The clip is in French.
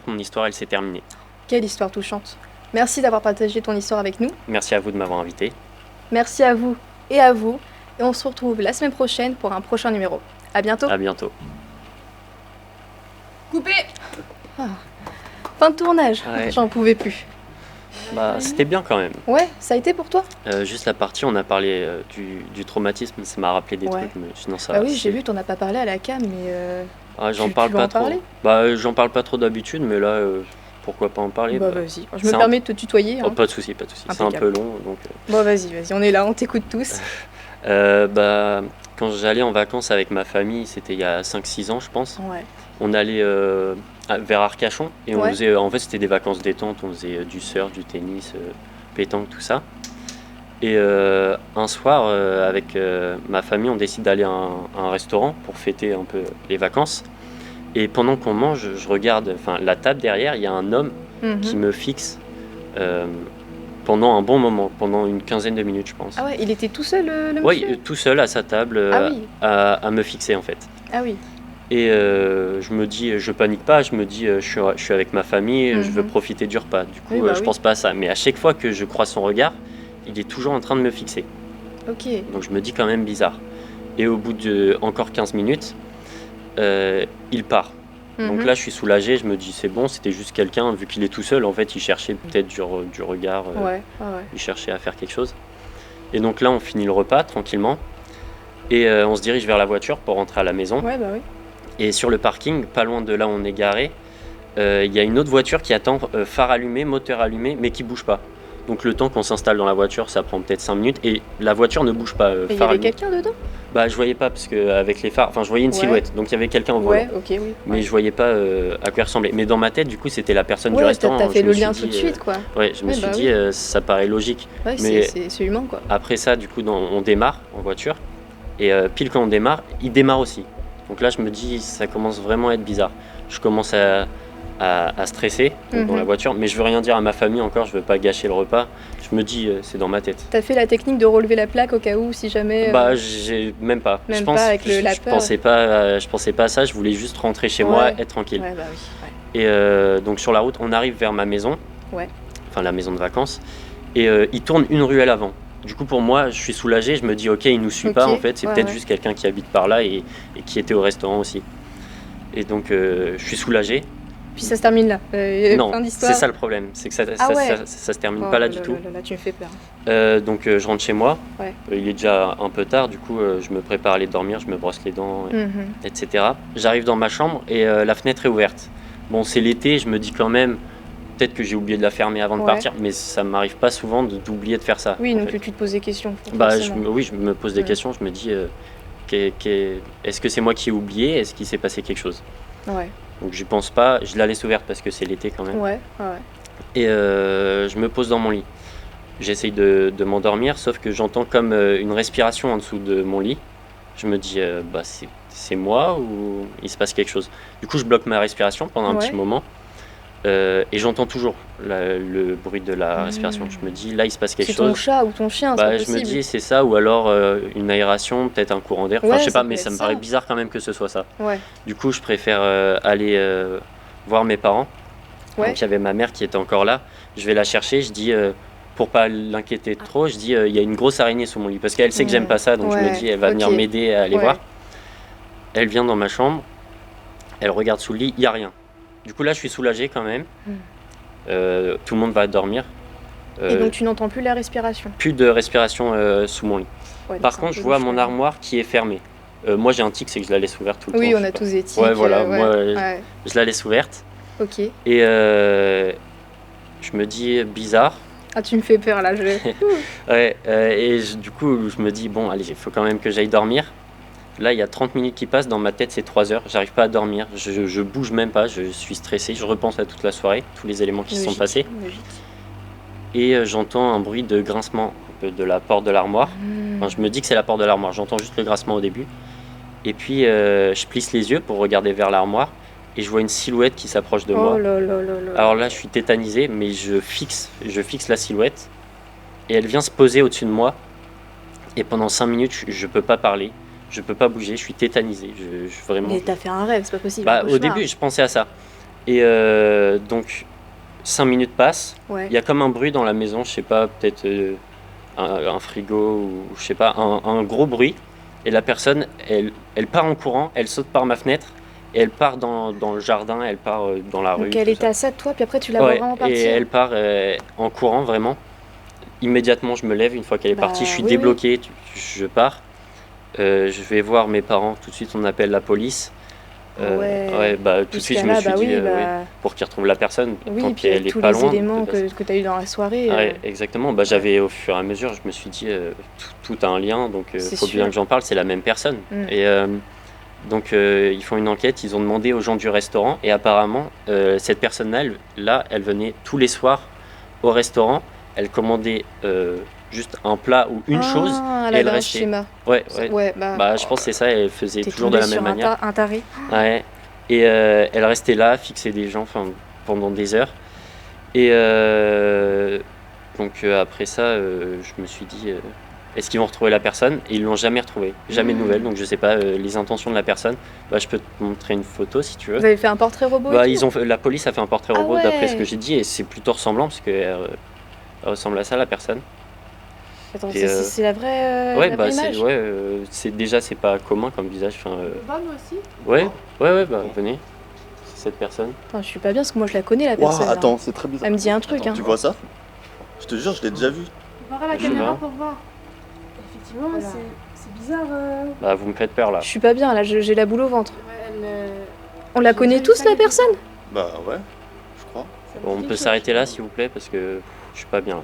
que mon histoire, elle s'est terminée. Quelle histoire touchante. Merci d'avoir partagé ton histoire avec nous. Merci à vous de m'avoir invité. Merci à vous et à vous. Et on se retrouve la semaine prochaine pour un prochain numéro. À bientôt. À bientôt. Coupé. Fin de tournage. Ouais. J'en pouvais plus. Bah, c'était bien quand même. Ouais, ça a été pour toi? Juste la partie, on a parlé du traumatisme, ça m'a rappelé des Ouais. trucs, mais sinon ça Ah va. oui, j'ai vu, t'en as pas parlé à la cam, mais Ah, j'en tu parle veux pas en trop. parler? Bah, j'en parle pas trop d'habitude, mais là, pourquoi pas en parler? bah Bah, vas-y. Je c'est me un- permets de te tutoyer. oh, Hein. pas de souci, pas de souci. C'est un Impeccable. peu long, donc. Bon, vas-y, on est là, on t'écoute tous. Bah, quand j'allais en vacances avec ma famille, c'était il y a 5-6 ans, je pense. Ouais. On allait vers Arcachon et on Ouais. faisait, en fait, c'était des vacances détente. On faisait du surf, du tennis, pétanque, tout ça. Et un soir, avec ma famille, on décide d'aller à un restaurant pour fêter un peu les vacances. Et pendant qu'on mange, je regarde, enfin, la table derrière, il y a un homme qui Mhm. me fixe euh, pendant un bon moment, pendant une quinzaine de minutes, je pense. Ah ouais, il était tout seul, le Oui, monsieur? tout seul à sa table, Ah oui. à me fixer en fait. Ah oui. Et je me dis, je panique pas, je me dis, je suis avec ma famille, je veux Mhm. profiter du repas. Du coup, Oui, bah je oui. pense pas à ça. Mais à chaque fois que je croise son regard, il est toujours en train de me fixer. Ok. Donc je me dis quand même bizarre. Et au bout de encore 15 minutes, il part. Donc Mhm. là, je suis soulagé, je me dis, c'est bon, c'était juste quelqu'un, vu qu'il est tout seul, en fait, il cherchait peut-être du regard, Ouais. il cherchait à faire quelque chose. Et donc là, on finit le repas tranquillement. Et on se dirige vers la voiture pour rentrer à la maison. Ouais, bah oui. Et sur le parking, pas loin de là où on est garé, il y a une autre voiture qui attend, phare allumé, moteur allumé, mais qui bouge pas. Donc le temps qu'on s'installe dans la voiture, ça prend peut-être 5 minutes. Et la voiture ne bouge pas, Et il y phare avait allumé. quelqu'un dedans? Bah, je voyais pas, parce qu'avec les phares, enfin, je voyais une Ouais. silhouette. Donc il y avait quelqu'un au volant. Ouais, ok, oui. Mais Ouais. je voyais pas à quoi il ressemblait. Mais dans ma tête, du coup, c'était la personne du Ouais, restaurant. t'as fait Je le me suis lien dit, tout de suite, quoi. Ouais, je me Ouais, suis bah dit, oui. ça paraît logique. Ouais, Mais c'est humain, quoi. après ça, du coup, on démarre en voiture. Et pile quand on démarre, il démarre aussi. Donc là, je me dis, ça commence vraiment à être bizarre. Je commence à stresser donc, dans la Mhm. voiture, mais je veux rien dire à ma famille encore, je veux pas gâcher le repas. Je me dis, c'est dans ma tête. T'as fait la technique de relever la plaque au cas où, si jamais. Bah, j'ai même pas. Même je pense, pas avec la je peur. pensais pas à ça. Je voulais juste rentrer chez moi, Ouais. être tranquille. Ouais, bah oui. Et donc sur la route, on arrive vers ma maison, Ouais. enfin la maison de vacances, et il tourne une ruelle avant. Du coup, pour moi, je suis soulagé. Je me dis, ok, il nous suit pas Ok, en fait. C'est ouais, peut-être ouais. juste quelqu'un qui habite par là et qui était au restaurant aussi. Et donc, je suis soulagé. Puis ça se termine là. Non, Fin d'histoire. c'est ça le problème, c'est que ça, Ah ouais. ça se termine Oh pas là là du là tout. là là, tu me fais peur. Donc je rentre chez moi, Ouais. Il est déjà un peu tard, du coup je me prépare à aller dormir, je me brosse les dents, Mhm. etc. J'arrive dans ma chambre et la fenêtre est ouverte. Bon, c'est l'été, je me dis quand même, peut-être que j'ai oublié de la fermer avant de Ouais. partir, mais ça m'arrive pas souvent d'oublier de faire ça. Oui, en donc fait. tu te poses des questions. Bah, forcément. oui, je me pose des Ouais. questions, je me dis, est-ce que c'est moi qui ai oublié, est-ce qu'il s'est passé quelque chose? Ouais. Donc j'y pense pas, je la laisse ouverte parce que c'est l'été quand même. Ouais. Ouais. Et je me pose dans mon lit. J'essaye de m'endormir, sauf que j'entends comme une respiration en dessous de mon lit. Je me dis, bah, c'est moi ou il se passe quelque chose? Du coup, je bloque ma respiration pendant un Ouais. petit moment et j'entends toujours le bruit de la respiration. Je me dis, là, il se passe quelque C'est ton chose. chat ou ton chien, c'est Bah, pas je me possible. dis, c'est ça, ou alors une aération, peut-être un courant d'air. Enfin, Ouais, je sais ça pas, peut mais être ça me ça. paraît bizarre quand même que ce soit ça. Ouais. Du coup, je préfère aller voir mes parents. Ouais. Donc il y avait ma mère qui était encore là. Je vais la chercher, je dis, pour pas l'inquiéter trop, je dis, il y a une grosse araignée sous mon lit. Parce qu'elle sait que j'aime pas ça, donc je me Ouais, dis, elle va venir ok. m'aider à aller Ouais. voir. Elle vient dans ma chambre, elle regarde sous le lit, il n'y a rien. Du coup là, je suis soulagé quand même. Tout le monde va dormir. Et donc tu n'entends plus la respiration. Plus de respiration sous mon lit. Ouais, Par c'est un contre, peu je vois louche, mon ouais. armoire qui est fermée. Moi, j'ai un tic, c'est que je la laisse ouverte tout le Oui, temps. on je a sais pas. tous des tics. Ouais, voilà, moi, Ouais. je la laisse ouverte. Ok. Et je me dis, bizarre. Ah, tu me fais peur là. Ouais, du coup, je me dis, bon, allez, il faut quand même que j'aille dormir. Là, il y a 30 minutes qui passent, dans ma tête, c'est 3 heures. J'arrive pas à dormir, je bouge même pas, je suis stressé. Je repense à toute la soirée, tous les éléments qui se sont Logique, passés. logique. Et j'entends un bruit de grincement un peu de la porte de l'armoire. Enfin, je me dis que c'est la porte de l'armoire, j'entends juste le grincement au début. Et puis, je plisse les yeux pour regarder vers l'armoire. Et je vois une silhouette qui s'approche de moi. Oh là là là là. Alors là, je suis tétanisé, mais je fixe la silhouette. Et elle vient se poser au-dessus de moi. Et pendant 5 minutes, je peux pas parler. Je peux pas bouger, je suis tétanisé. Vraiment. Mais t'as fait un rêve, c'est pas possible. Bah, un au cauchemar. début, je pensais à ça. Et donc 5 minutes passent. Ouais. Il y a comme un bruit dans la maison, je sais pas, peut-être un frigo ou je sais pas, un gros bruit. Et la personne, elle part en courant, elle saute par ma fenêtre et elle part dans le jardin, elle part dans la rue. Donc elle tout était ça. à ça de toi, puis après tu la vois Ouais, vraiment et partir. elle part en courant vraiment. Immédiatement, je me lève une fois qu'elle est Bah, partie, je suis oui, débloqué, je pars. Je vais voir mes parents, tout de suite on appelle la police. Ouais. Bah, tout de suite Jusqu'à je me là, suis bah dit oui, oui, bah pour qu'ils retrouvent la personne oui, tant puis avec qu'elle est tous pas les loin. éléments de toute façon. que tu as eu dans la soirée. Ouais, exactement. Bah, j'avais au fur et à mesure, je me suis dit tout a un lien, donc C'est faut bien sûr. que j'en parle, c'est la même personne. Mm. Et donc ils font une enquête, ils ont demandé aux gens du restaurant et apparemment cette personne-là, elle venait tous les soirs au restaurant, elle commandait juste un plat ou une chose Ah, et elle elle avait un restait. schéma. Ouais, ouais. Ouais, bah, Bah, je pense que c'est ça, elle faisait t'es toujours de tombé la même sur manière. un taré. Ouais. Et elle restait là, fixer des gens pendant des heures. Et donc après ça, je me suis dit, est-ce qu'ils vont retrouver la personne? Et ils l'ont jamais retrouvée, jamais de nouvelles. Donc je sais pas les intentions de la personne. Bah, je peux te montrer une photo si tu veux. Vous avez fait un portrait robot Bah, et tout? la police a fait un portrait Ah robot d'après ce ouais. que j'ai dit et c'est plutôt ressemblant parce qu'elle elle ressemble à ça la personne. Attends, Et, c'est ouais, la bah vraie image? c'est pas commun comme visage. Enfin, Bah, moi aussi. ouais, bah venez. C'est cette personne. Attends, je suis pas bien parce que moi je la connais la Waouh, personne. hein. attends, c'est très bizarre. Elle me dit un truc, Attends, hein. tu vois ça? Je te jure, je l'ai déjà vu. Pareil la Je sais caméra pas. pour voir. Effectivement, Voilà. c'est bizarre. Bah vous me faites peur là. Je suis pas bien là, j'ai la boule au ventre. Ouais, On la J'ai connaît déjà vu tous ça la quelque personne? part. Bah ouais, je crois. Ça me Bon, dit on peut quelque chose. s'arrêter là s'il vous plaît parce que je suis pas bien là.